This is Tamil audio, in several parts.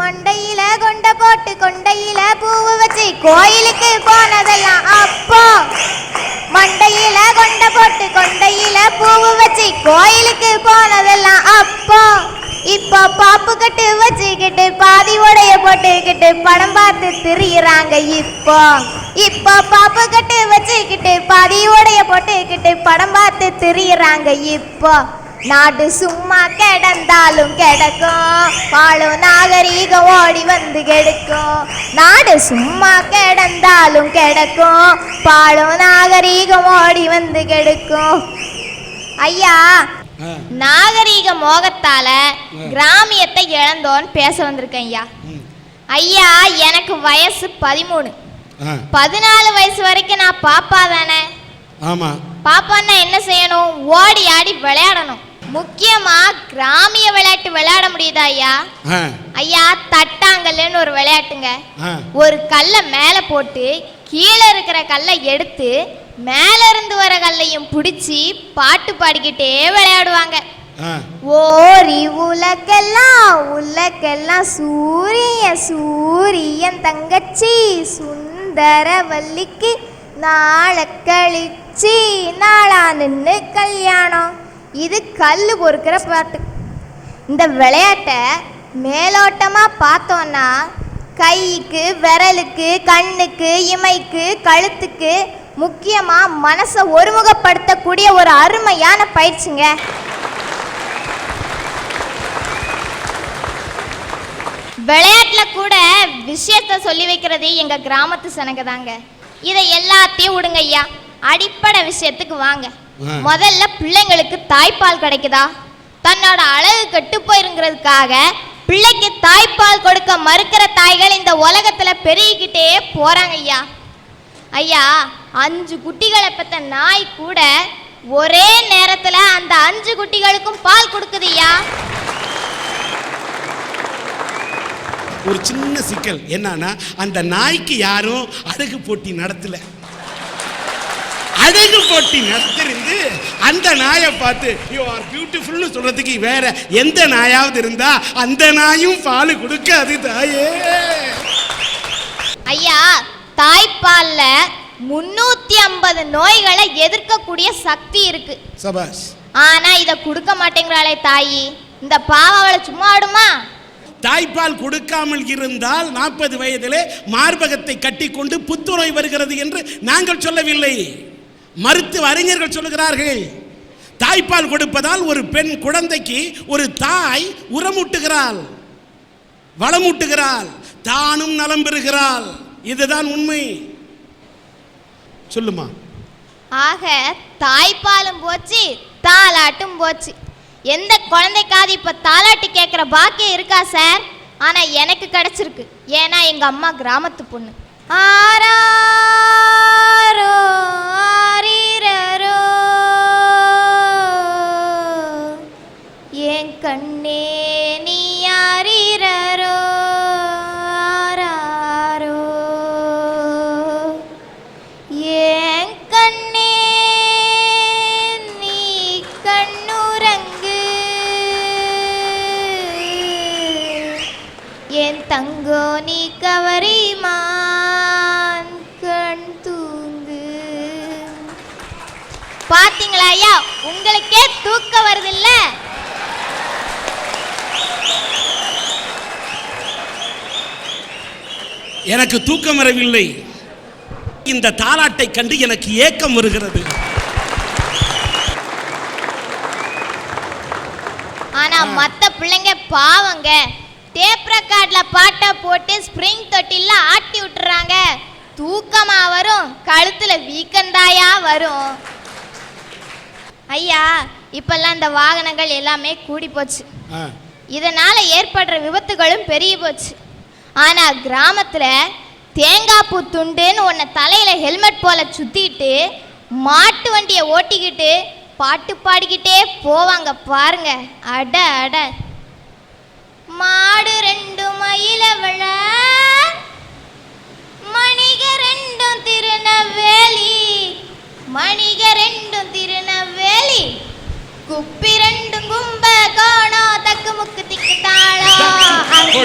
மண்டையில கொண்ட போட்டு கொண்டையில பூவு வச்சு கோயிலுக்கு போனதெல்லாம் அப்போ. மண்டையில கொண்ட போட்டு கொண்டையில பூவு வச்சு கோயிலுக்கு போனதெல்லாம் அப்போ. இப்போ பாப்பு கட்டு வச்சுக்கிட்டு பாதி உடைய போட்டுக்கிட்டு படம் பார்த்து திரியுறாங்க இப்போ. இப்போ பாப்பு கட்டு வச்சுக்கிட்டு பாதி உடைய போட்டுக்கிட்டு படம் பார்த்து திரியுறாங்க இப்போ. நாடு சும்மா கிடந்தாலும் கிடக்கும், வாழும் நாகரீகம் ஓடி வந்து கெடுக்கும். நாடு சும்மா கிடந்தாலும் கிடக்கும், பாழும் நாகரீகம் ஓடி வந்து கெடுக்கும். ஐயா, நாகரீக மோகத்தால கிராமியத்தை இழந்தோன்னு பேச வந்திருக்கேன் ஐயா. ஐயா, எனக்கு வயசு 13. 14 வயசு வரைக்கும் நான் பாப்பா தானே. ஆமா, பாப்பான்னா என்ன செய்யணும்? ஓடி ஆடி விளையாடணும். முக்கியமா கிராமிய விளையாட்டு விளையாட முடியுதா ஐயா? ஐயா, தட்டாங்கல்லுன்னு ஒரு விளையாட்டுங்க. ஒரு கல்லை மேல போட்டு கீழே இருக்கிற கல்லை எடுத்து மேல இருந்து வர கல்லையும் பிடிச்சி பாட்டு பாடிக்கிட்டே விளையாடுவாங்க. ஓரி உலகெல்லாம் உலகெல்லாம் சூரிய சூரியன் தங்கச்சி சுந்தரவல்லிக்கு நாளை கழிச்சு நாளா நின்று கல்யாணம். இது கல்லு பொறுக்கிற பாட்டு. இந்த விளையாட்டை மேலோட்டமா பார்த்தோன்னா கைக்கு விரலுக்கு கண்ணுக்கு இமைக்கு கழுத்துக்கு முக்கியமா மனசை ஒருமுகப்படுத்தக்கூடிய ஒரு அருமையான பயிற்சிங்க. விளையாட்டுல கூட விஷயத்த சொல்லி வைக்கிறது எங்க கிராமத்து சனங்க தாங்க. இதை எல்லாத்தையும் விடுங்க ஐயா, அடிப்படை விஷயத்துக்கு வாங்க. முதல்ல பிள்ளைங்களுக்கு தாய்ப்பால் கிடைக்குதா? தன்னோட அழகு கெட்டு போயிருங்கிறதுக்காக பிள்ளைக்கு தாய்ப்பால் கொடுக்க மறுக்கிற தாய்கள் இந்த உலகத்துல பெருகிக்கிட்டே போறாங்க ஐயா. ஐயா, 5 குட்டிகளை பெற்ற நாய் கூட ஒரே நேரத்துல அந்த 5 குட்டிகளுக்கும் பால் கொடுக்குது ஐயா. ஒரு சின்ன சிக்கல் என்னன்னா, அந்த நாய்க்கு யாரும் அழகு போட்டி நடத்தல. அழகு போட்டி நடத்திருந்து அந்த நாயை பார்த்து யூ ஆர் பியூட்டிஃபுல்னு சொல்றதுக்கு வேற எந்த நாயாவது இருந்தா அந்த நாயும் பால் கொடுக்காது தாயே. ஐயா, தாய்ப்பால்ல 350 நோய்களை எதிர்க்கக்கூடிய சக்தி இருக்கு. சபாஷ். ஆனா இத கொடுக்க மாட்டேங்கிறாளே தாயி, இந்த பாவம் அவளை சும்மா ஆடுமா? தாய்ப்பால் கொடுக்காமல் இருந்தால் 40 வயதிலே மார்பகத்தை கட்டிக்கொண்டு புத்துநோய் வருகிறது என்று நாங்கள் சொல்லவில்லை, மருத்துவ அறிஞர்கள் சொல்லுகிறார்கள். தாய்ப்பால் கொடுப்பதால் ஒரு பெண் குழந்தைக்கு ஒரு தாய் உரமூட்டுகிறாள், வளமூட்டுகிறாள், தானும் நலம் பெறுகிறாள். இதுதான் உண்மை. சொல்லுமா. ஆக தாய்ப்பாலும் போச்சு, தாலாட்டும் போச்சு. எந்த குழந்தைக்காவது இப்ப தாலாட்டு கேட்கிற பாக்கியம் இருக்கா சார்? ஆனா எனக்கு கிடைச்சிருக்கு. ஏன்னா எங்க அம்மா கிராமத்து பொண்ணு. ஆராரோ ஆரிரரோ என் கண்ணே நீ ஆரிரரோ ஆராரோ என் கண்ணே நீ கண்ணுரங்கு என் தங்கோ நீ கவரிமான் கண் தூங்கு. பாத்தீங்களா ஐயா, உங்களுக்கே தூக்க வருது இல்ல? எனக்கு தூக்கம் வரவில்லை. இந்த தாலாட்டை கண்டு எனக்கு ஏக்கம் வருகிறது. ஆனா மத்த பிள்ளைங்க பாவங்க, டேப் ரெக்கார்ட்ல பாட்டை போட்டு ஸ்ப்ரிங் தொட்டில ஆட்டி விட்டுறாங்க. தூக்கமா வரும், கழுத்துல வீக்கந்தாயா வரும். ஐயா, இப்பெல்லாம் இந்த வாகனங்கள் எல்லாமே கூடி போச்சு. இதனால ஏற்படுற விபத்துகளும் பெரிய போச்சு. ஆனா கிராமத்துல தேங்காய் பூ துண்டுன்னு ஒன்ன தலையில ஹெல்மெட் போல சுத்திட்டு மாட்டு வண்டியை ஓட்டிக்கிட்டு பாட்டு பாடிக்கிட்டே போவாங்க பாருங்க. அட அட. மாடு 2 மயில விழ மணிக 2 திருநெல்வேலி, மணிக 2 திருநெல்வேலி, குப்பி 2 கும்ப கோணம் தக்கு முக்கு திக்கு தாளம். அங்க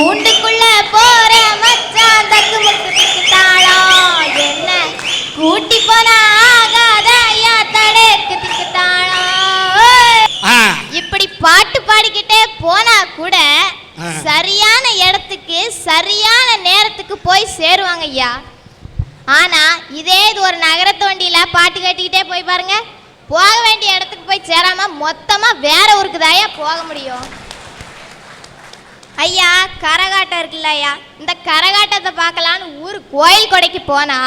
கூண்டுக்குள்ள போற மச்சான் தக்கு முக்கு திக்கு தாளம் என்ன கூட்டி போனா ஆகாத ஐயா தடக்கு திக்கு தாளம். இப்படி பாட்டு பாடிக்கிட்டே போனா கூட சரியான இடத்துக்கு சரியான நேரத்துக்கு போய் சேருவாங்க ஐயா. ஆனா இதே இது ஒரு நகரத்து வண்டியில பாட்டு கட்டிக்கிட்டே போய் பாருங்க, போக வேண்டிய இடத்துக்கு போய் சேராம மொத்தமா வேற ஊருக்கு தாயா போக முடியும். ஐயா கரகாட்டம் இருக்குல்ல ஐயா, இந்த கரகாட்டத்தை பார்க்கலான்னு ஊர் கோயில் கொடைக்கு போனா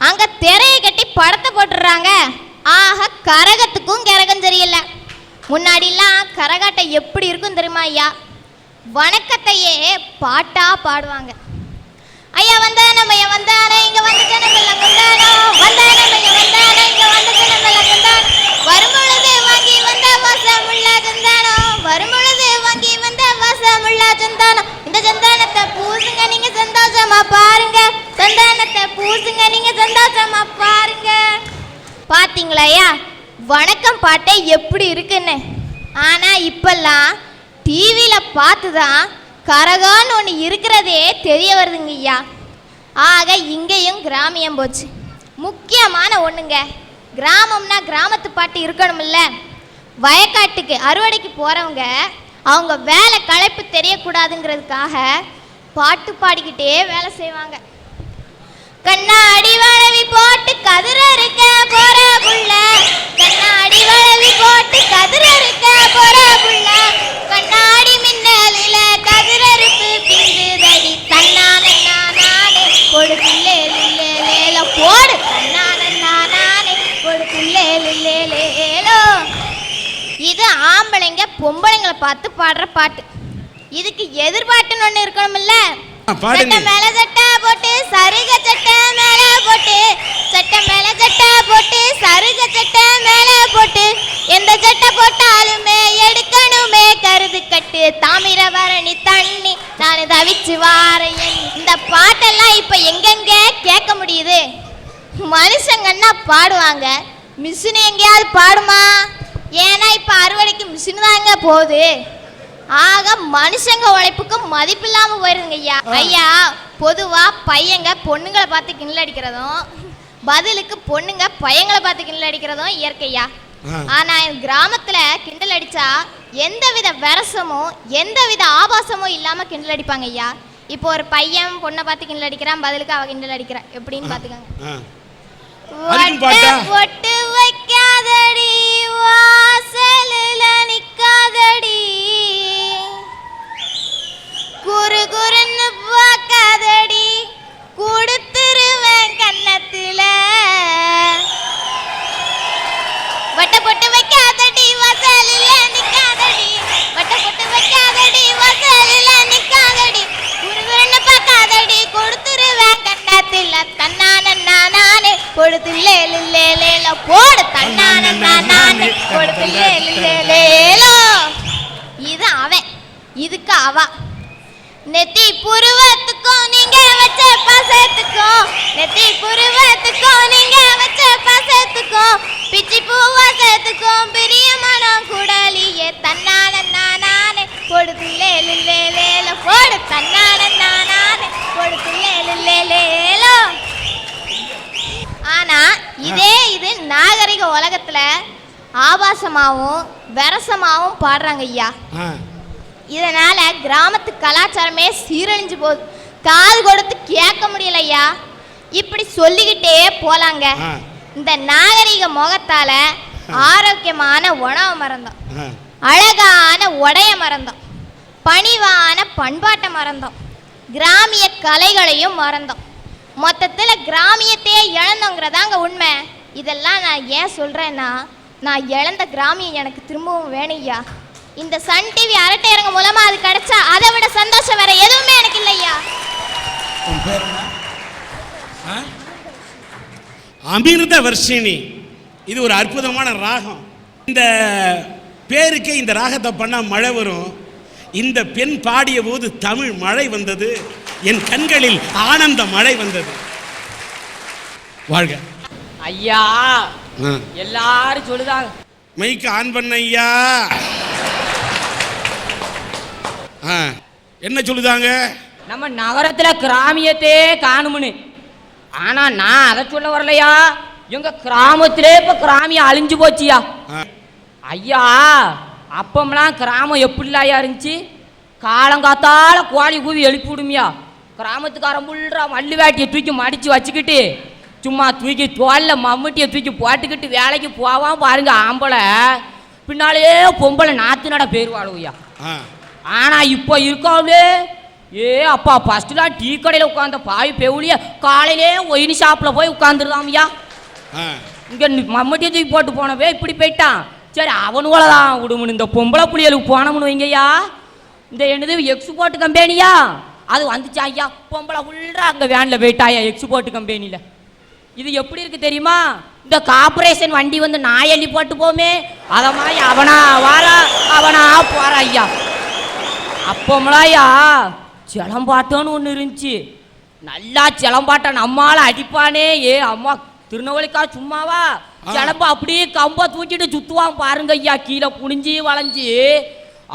அங்க திரையை கட்டி படத்தை போட்டுடுறாங்க. ஆக கரகத்துக்கும் கரகம் தெரியல. முன்னாடிலாம் கரகாட்டம் எப்படி இருக்கும் தெரியுமா ஐயா? வணக்கத்தையே பாட்டா பாடுவாங்க. ஐயா வந்தானமைய வந்தானே இங்க வந்து ஜனமெல்லாம் கொண்டானோ, வந்தானமைய வந்தானே இங்க வந்து ஜனமெல்லாம் கொண்டானோ, வரும்பொழுது வாங்கி வந்த வாசமுள்ள சந்தானோ, வரும்பொழுது வாங்கி வந்த வாசமுள்ள சந்தானோ, இந்த சந்தானத்தை பூசுங்க நீங்க சந்தோஷமா பாருங்க, சந்தானத்தை பூசுங்க நீங்க சந்தோஷமா பாருங்க. பாத்தீங்களா ஐயா வணக்கம் பாட்டே எப்படி இருக்குன்னு? ஆனா இப்பெல்லாம் டிவியில பார்த்துதான் கரகான்னு ஒன்று இருக்கிறதே தெரிய வருதுங்க ஐயா. ஆக இங்கேயும் கிராமியம் போச்சு. முக்கியமான ஒன்றுங்க, கிராமம்னா கிராமத்து பாட்டு இருக்கணும்ல. வயக்காட்டுக்கு அறுவடைக்கு போகிறவங்க அவங்க வேலை களைப்பு தெரியக்கூடாதுங்கிறதுக்காக பாட்டு பாடிக்கிட்டே வேலை செய்வாங்க. கண்ணாடி வளவி போட்டு கதிர இருக்க போற புள்ள, கண்ணாடி வளவி போட்டு கதிர இருக்க போற புள்ள, கண்ணாடி மின்னலில கதிரறுப்பு பிந்துதடி தன்னானே கொடுக்குள்ளே லேலேலோ போடு தன்னானே கொடுக்குள்ளே லேலேலோ. இது ஆம்பளைங்க பொம்பளைங்களை பார்த்து பாடுற பாட்டு. இதுக்கு எதிர்பாட்டுன்னு ஒன்று இருக்கணும்ல. சட்டை மேல சட்டை போட்டு சருக சட்டை மேல போட்டு, சட்டை மேல சட்டை போட்டு சருக சட்டை மேல போட்டு, எந்த சட்டை போட்டாலுமே எடுக்கணுமே கருது கட்டு தாமிரபரணி தண்ணி நான் தவிச்சு வாரையன். இந்த பாட்டெல்லாம் இப்ப எங்கெங்க கேட்க முடியுது? மனுஷங்கன்னா பாடுவாங்க, மிஷின் எங்கேயாவது பாடுமா? ஏன்னா இப்ப அறுவடைக்கு மிஷின் தாங்க போகுது. ஆக மனுஷங்க உழைப்புக்கு மதிப்பு இல்லாம போயிருங்க ஐயா. ஐயா பொதுவா பையங்க பொண்ணுங்களை பார்த்து கிண்டல் அடிக்கிறதும், பதிலுக்கு பொண்ணுங்க பையங்களை பார்த்து கிண்டல் அடிக்கிறதும் இயற்கையா. ஆனா கிராமத்துல கிண்டல் அடிச்சா எந்தவித விரசமும் எந்தவித ஆபாசமும் இல்லாம கிண்டல் அடிப்பாங்க ஐயா. இப்போ ஒரு பையன் பொண்ணை பார்த்து கிண்டல் அடிக்கிறான், பதிலுக்கு அவ கிண்டல் அடிக்கிறா. எப்படின்னு பாத்துக்கோங்க. பொட்டு வைக்காதடி வாசல்ல நிக்காதடி, குறு குறுன்னு பார்க்காதடி கொடுத்துருவேன் கன்னத்துல, வட்ட பொட்டு வைக்காதடி வாசல்ல நிக்காதடி, வட்ட பொட்டு வைக்காதடி வாசல்ல நிக்காதடி, குறு குறுன்னு பார்க்காதடி கொடுத்துருவேன் கன்னத்துல தன்னானே கொடுத்துல்லே லேலேலோ போடு தன்னானே கொடுத்துல்லே லேலேலோ. இது அவன், இதுக்கு அவ. நெத்தி புருவத்துக்கும் நீங்க வச்ச பாசத்துக்கும், நெத்தி புருவத்துக்கும் நீங்க வச்ச பாசத்துக்கும், பிச்சி பூ வாசத்துக்கும் பிரியமான குடலியே தன்னானே கொடுத்துல்லே லேலேலோ போடு தன்னானே கொடுத்துல்லே லேலேலோ. ஆனா இதே இது நாகரிக உலகத்துல ஆபாசமாவும் விரசமாவும் பாடுறாங்க ஐயா. இதனால கிராமத்து கலாச்சாரமே சீரழிஞ்சு போகுது. காது கொடுத்து கேட்க முடியல ஐயா. இப்படி சொல்லிக்கிட்டே போலாங்க. இந்த நாகரிக முகத்தால ஆரோக்கியமான உணவு மறந்தோம், அழகான உடைய மறந்தோம், பணிவான பண்பாட்டை மறந்தோம், கிராமிய கலைகளையும் மறந்தோம். மொத்தத்தில் கிராமியத்தையே இழந்தோங்கிறதாங்க உண்மை. இதெல்லாம் நான் ஏன் சொல்கிறேன்னா, நான் இழந்த கிராமியம் எனக்கு திரும்பவும் வேணும்யா. இந்த சன் டிவி அரட்டை அரங்க மூலமாக அது கிடைச்சா அதை விட சந்தோஷம் வேற எதுவுமே எனக்கு இல்லையா. அமிர்த வர்ஷினி, இது ஒரு அற்புதமான ராகம். இந்த பேருக்கே இந்த ராகத்தை பண்ணால் மழை வரும். இந்த பெண் பாடிய போது தமிழ் மழை வந்தது, என் கண்களில் ஆனந்த மழை வந்தது. வாழ்க ஐயா. எல்லாரும் சொல்லுதாங்க. மைக்கு ஆன் பண்ண ஐயா. என்ன சொல்லுதாங்க? நம்ம நகரத்துல கிராமியத்தே காணும்னு. ஆனா நான் அதை சொல்ல வரலையா, எங்க கிராமத்திலே இப்ப கிராமியம் அழிஞ்சு போச்சியா. ஐயா அப்பமெல்லாம் கிராமம் எப்படிலாயா இருந்துச்சு? காலங்காத்தால கோழி கூவி எழுப்பி விடுமியா. கிராமத்துக்காரன் புல்றா மல்லு வேட்டியை தூக்கி மடிச்சு வச்சுக்கிட்டு சும்மா தூக்கி தோல்ல மம்முட்டியை தூக்கி போட்டுக்கிட்டு வேலைக்கு போவான் பாருங்க ஆம்பளை. பின்னாலே பொம்பளை நாத்து நட பேருவாளுவையா. ஆனா இப்போ இருக்காளே, ஏ அப்பா ஃபர்ஸ்ட்லாம் டீ கடையில் உட்காந்த பாய் பெவுளிய காலையிலே ஒயின் ஷாப்பில் போய் உட்காந்துருதாம்யா. இங்கே மம்மட்டியை தூக்கி போட்டு போனவே இப்படி போயிட்டான். சரி அவனுவளை தான் விடுமுன்னு இந்த பொம்பளை புளியலுக்கு போனோம்னு வைங்கய்யா. இந்த என்னது எக்ஸ்போர்ட் கம்பெனியா அது வந்துச்சா ஐயா. பொம்பளை ஃபுல்லாக அங்கே வேனில் போயிட்டாயா எக்ஸ்போர்ட் கம்பெனியில். இது எப்படி இருக்கு தெரியுமா? இந்த கார்பரேஷன் வண்டி வந்து நாயள்ளி போட்டு போமே அதை மாதிரி அவனா வாரா அவனா போறா ஐயா. அப்போம்லாயா சிலம்பாட்டம்னு ஒன்று இருந்துச்சு. நல்லா சிலம்பாட்டம் நம்மால அடிப்பானே. ஏ அம்மா திருநெல்வேலிக்கா சும்மாவா சிலம்பா அப்படியே கம்ப தூக்கிட்டு சுத்துவான் பாருங்க ஐயா. கீழே புனிஞ்சி வளைஞ்சி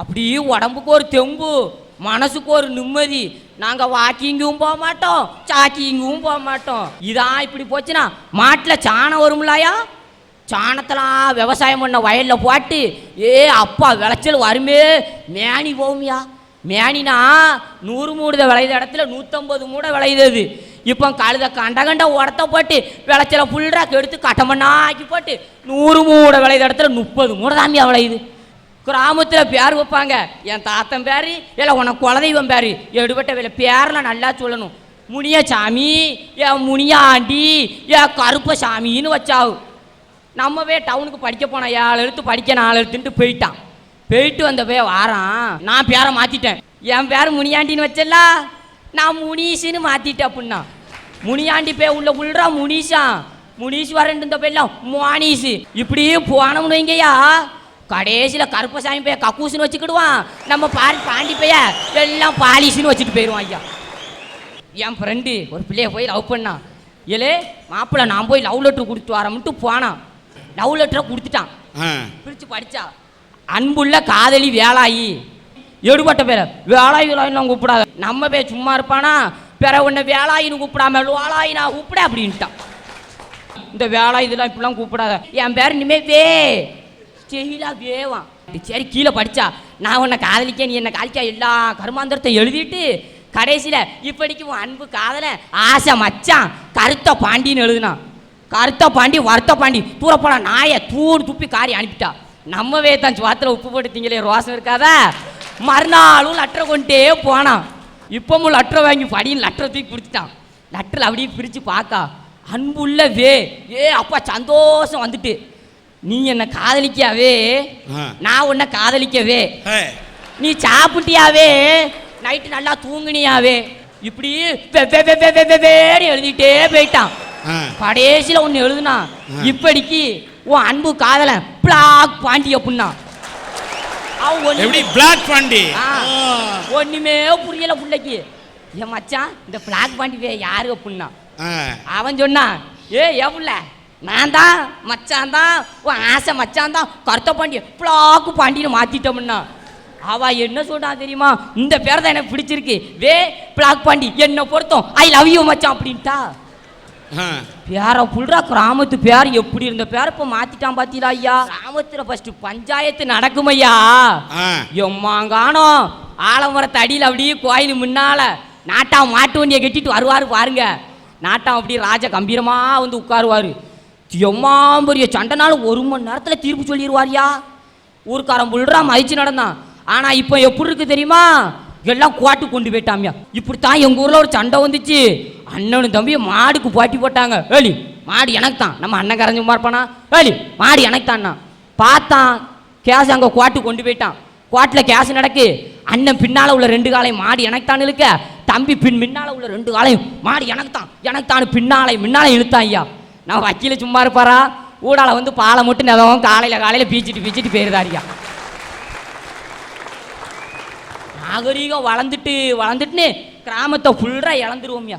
அப்படியே உடம்புக்கு ஒரு தெம்பு, மனசுக்கு ஒரு நிம்மதி. நாங்கள் வாக்கிங்கும் போக மாட்டோம், சாக்கிங்கும் போக மாட்டோம். இதான் இப்படி போச்சுன்னா மாட்டில் சாணம் வரும்லாயா. சாணத்தெல்லாம் விவசாயம் பண்ண வயலில் போட்டு ஏ அப்பா விளைச்சல் வருமே மேனி போகும்யா. மேனினா 100 மூடை விளையுத இடத்துல 150 மூடை விளையுது. இப்போ கழுத கண்ட உடத்த போட்டு விளைச்சலை ஃபுல்லாக எடுத்து கட்டமண்ணா ஆக்கி போட்டு 100 மூடை விளையுத இடத்துல 30 மூடை தாமியா விளையுது. கிராமத்தில் பேர் வைப்பாங்க. என் தாத்தன் பேர் இல்லை உனக்கு குலதெய்வம் பேர் எடுபட்ட வேலை பேரெலாம் நல்லா சொல்லணும். முனியசாமி, என் முனியாண்டி, என் கருப்பசாமின்னு வச்சாவு. நம்மவே டவுனுக்கு படிக்க போனேன். 7 எழுத்து படிக்க 4 எழுத்துன்ட்டு போயிட்டான். போயிட்டு வந்த போய் வாரான். நான் பேரை மாற்றிட்டேன். என் பேர் முனியாண்டின்னு வச்சல, நான் முனீஷுன்னு மாற்றிட்டேன். அப்படின்னா முனியாண்டி பே உள்ள உள்ளா முனீஷா, முனீஷ் வரேன் இந்த பேர்லாம் மோனீஷு. இப்படியே போனோம்னு வைங்கய்யா. கடைசியில் கருப்பசாமி பைய கக்கூசுன்னு வச்சுக்கிடுவான். நம்ம பாண்டி பைய எல்லாம் பாலிஷுன்னு வச்சுட்டு போயிடுவான் ஐயா. என் ஃப்ரெண்டு ஒரு பிள்ளைய போய் லவ் பண்ணான். ஏலே மாப்பிள்ளை நான் போய் லவ் லெட்டர் கொடுத்து வரமுன்ட்டு போனான். லவ் லெட்டரை கொடுத்துட்டான். பிரித்து படித்தா அன்புள்ள காதலி வேலாயி. எடுபட்ட பேர வேலாயி வேலாயின்னு கூப்பிடாத. நம்ம பேர் சும்மா இருப்பானா பிற உன்னை வேலாயின்னு கூப்பிடாம வேலாயி நான் கூப்பிட அப்படின்ட்டான். இந்த வேலாயி இதெல்லாம் இப்படிலாம் கூப்பிடாத. என் பேர் இனிமே வே ஸ்டெயிலா வேவான். சரி கீழே படித்தா நான் உன்னை காதலிக்க நீ என்னை காலிக்கா எல்லா கருமாந்திரத்தை எழுதிட்டு கடைசியில் இப்படிக்கு உன் அன்பு காதலை ஆசை மச்சான் கருத்த பாண்டின்னு எழுதுனான். கருத்த பாண்டி வருத்த பாண்டி தூரப்போட நாயை தூணு துப்பி காரி அனுப்பிட்டா. நம்மவே தான் வாத்தில் உப்பு போட்டுத்தீங்களே ரோசம் இருக்காதா. மறுநாளும் லெட்டரை கொண்டே போனான். இப்பவும் லெட்டரை வாங்கி படின்னு லெட்டரை தூக்கி கொடுத்துட்டான். லெட்டரில் அப்படியே பிரித்து பார்க்கா அன்புள்ள வே ஏ அப்பா சந்தோஷம் வந்துட்டு. நீ என்னை காதலிக்காவே, நான் உன்னை காதலிக்கவே, நீ சாப்பிட்டியாவே, நைட்டு நல்லா தூங்குனியாவே, இப்படி எழுதிட்டே போயிட்டான். கடைசியில் ஒன்று எழுதுனா இப்படிக்கு உன் அன்பு காதலன் பிளாக் பாண்டி அப்படின்னா. ஒண்ணுமே புரியல பிள்ளைக்கு. என் மச்சான் இந்த பிளாக் பாண்டி யாரு அப்படின்னா அவன் சொன்னான். ஏ எவ்வள நான் தான் மச்சான் தான் உன் ஆசை மச்சான் தான் கருத்த பாண்டி பிளாக்கு பாண்டின்னு மாத்திட்டோம்னா. அவ என்ன சொல்றா தெரியுமா? இந்த பேர் தான் எனக்கு பிடிச்சிருக்கு, வே பிளாக் பாண்டி என்ன பொருத்தம், ஐ லவ் யூ மச்சான் அப்படின்ட்டா. பேர புல்றா கிராமத்து பேர் எப்படி இருந்த பேர் இப்ப மாத்திட்டான் பாத்தீங்களா ஐயா. கிராமத்துல ஃபர்ஸ்ட் பஞ்சாயத்து நடக்கும் ஐயா. எம்மாங்கானோ ஆலமரத்து அடியில் அப்படியே கோயில் முன்னால நாட்டா மாட்டு வண்டியை கட்டிட்டு வருவாரு பாருங்க. நாட்டம் அப்படி ராஜ கம்பீரமா வந்து உட்காருவாரு. எம்மாம்பரிய சண்டைனாலும் 1 மணி நேரத்தில் தீர்ப்பு சொல்லிடுவாரியா. ஊருக்காரன் புல்றா மதிச்சு நடந்தான். ஆனா இப்போ எப்படி இருக்கு தெரியுமா? எல்லாம் கோட்டு கொண்டு போயிட்டாமியா. இப்படித்தான் எங்க ஊர்ல ஒரு சண்டை வந்துச்சு. அண்ணனும் தம்பியும் மாடுக்கு போட்டி போட்டாங்க. ஏலி மாடு எனக்கு தான், நம்ம அண்ணன் கரைஞ்சு மார்ப்பானா, ஏலி மாடு எனக்கு தான்னா. பார்த்தான் கேஸ் அங்கே கோட்டு கொண்டு போயிட்டான். கோட்டில் கேஸ் நடக்கு. அண்ணன் பின்னால் உள்ள 2 காலையும் மாடு எனக்கு தான் இழுக்க, தம்பி முன்னால் உள்ள 2 காலையும் மாடு எனக்கு தான் முன்னாலே இழுத்தான் ஐயா. நான் வக்கீல சும்மா இருப்பாரா? ஊடால வந்து பாலை மட்டும் நெதவும் காலையில் பீச்சிட்டு போயிருந்தாரியா. நாகரீகம் வளர்ந்துட்டு கிராமத்தை ஃபுல்லாக இழந்துருவோம்யா.